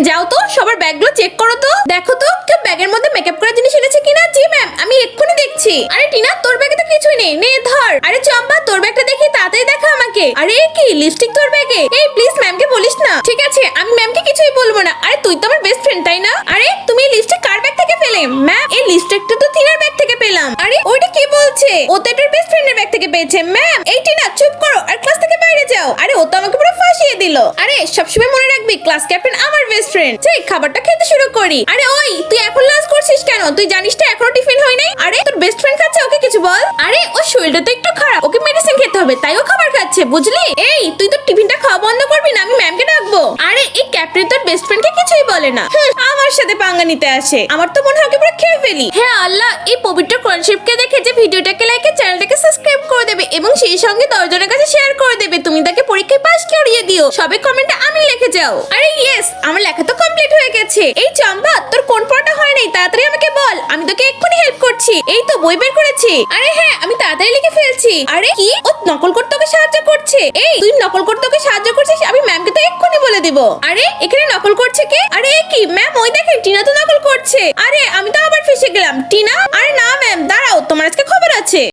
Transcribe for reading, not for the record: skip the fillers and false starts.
যাও তো সবার ব্যাগগুলো চেক করো তো, দেখো তো কেউ ব্যাগের মধ্যে মেকআপ করার জিনিস এনেছে কিনা। জি ম্যাম, আমি এক্ষুনি দেখছি। আরে টিনা, তোর ব্যাগে তো কিছুই নেই, নে ধর। আরে চম্পা, তোর ব্যাগটা দেখি, তাড়াতাড়ি দেখা আমাকে। আরে কি লিপস্টিক তোর ব্যাগে? এই প্লিজ ম্যামকে বলিস না। ঠিক আছে, আমি ম্যামকে কিছুই বলবো না। আরে তুই তো আমার বেস্ট ফ্রেন্ড, তাই না? আরে তুমি এই লিপস্টিক কার ব্যাগ থেকে পেলে? ম্যাম, এই লিপস্টিকটা তো টিনার ব্যাগ থেকে পেলাম। আরে ওইটা কি বলছে? ও তো এটার বেস্ট ফ্রেন্ডের ব্যাগ থেকে পেয়েছে। ম্যাম, এই টিনা চুপ করো আর ক্লাস থেকে বাইরে যাও। আরে ও তো আমাকে পুরো ফাঁসিয়ে দিল। আরে সবসময় মনে রাখবি, ক্লাস ক্যাপ্টেন আমার বেস্ট ফ্রেন্ড। সেই খাবারটা খেতে শুরু করি। আরে ওই, তুই এখন লাঞ্চ করছিস কেন? তুই জানিস তো এখনো টিফিন হয় নাই। আরে তোর বেস্ট ফ্রেন্ড খাচ্ছে, ওকে কিছু বল। আরে ওর শরীরটা তো একটু খারাপ, ওকে মেডিসিন খেতে হবে, তাই ও খাবার খাচ্ছে, বুঝলি? এই তুই তো টিফিনটা খাওয়া বন্ধ করবি না, আমি ম্যামকে ডাকবো। আরে এই ক্যাপ্টেন তোর বেস্ট ফ্রেন্ডকে কিছুই বলে না, আমার সাথে পাঙ্গা নিতে আসে। আমার তো মনে হয় ওকে পুরো খেয়ে ফেলি। হ্যাঁ আল্লাহ, এই পবিত্র কোরআনশরীফকে দেখে যে ভিডিওটাকে লাইক আর চ্যানেলটাকে সাবস্ক্রাইব করে দেবে এবং সেই সঙ্গে 10 জনের কাছে শেয়ার করে দেবে। তুমি তাকে পরীক্ষায় পাস করিয়ে দিও। সবে কমেন্টে আমি লিখে যাও। আরে ইয়েস, আমার লেখা তো কমপ্লিট হয়ে গেছে। এই চম্পা, তোর কোন পড়াটা হয় নাই তাড়াতাড়ি আমাকে বল, আমি তোকে এক্ষুনি হেল্প করছি। এই তো বই বের করেছি। আরে হ্যাঁ, আমি তাড়াতাড়ি লিখে ফেলছি। আরে কি, ও নকল করতে ওকে সাহায্য করছে? এই তুই নকল করতে ওকে সাহায্য করছিস? আমি ম্যামকে তো এক্ষুনি বলে দিব। আরে এখানে নকল করছে কে? আরে কি ম্যাম, ওই দেখেন টিনা তো নকল করছে। আরে আমি তো আবার ফেসে গেলাম। টিনা, আরে না ম্যাম, দাঁড়াও, তোমার আজকে খবর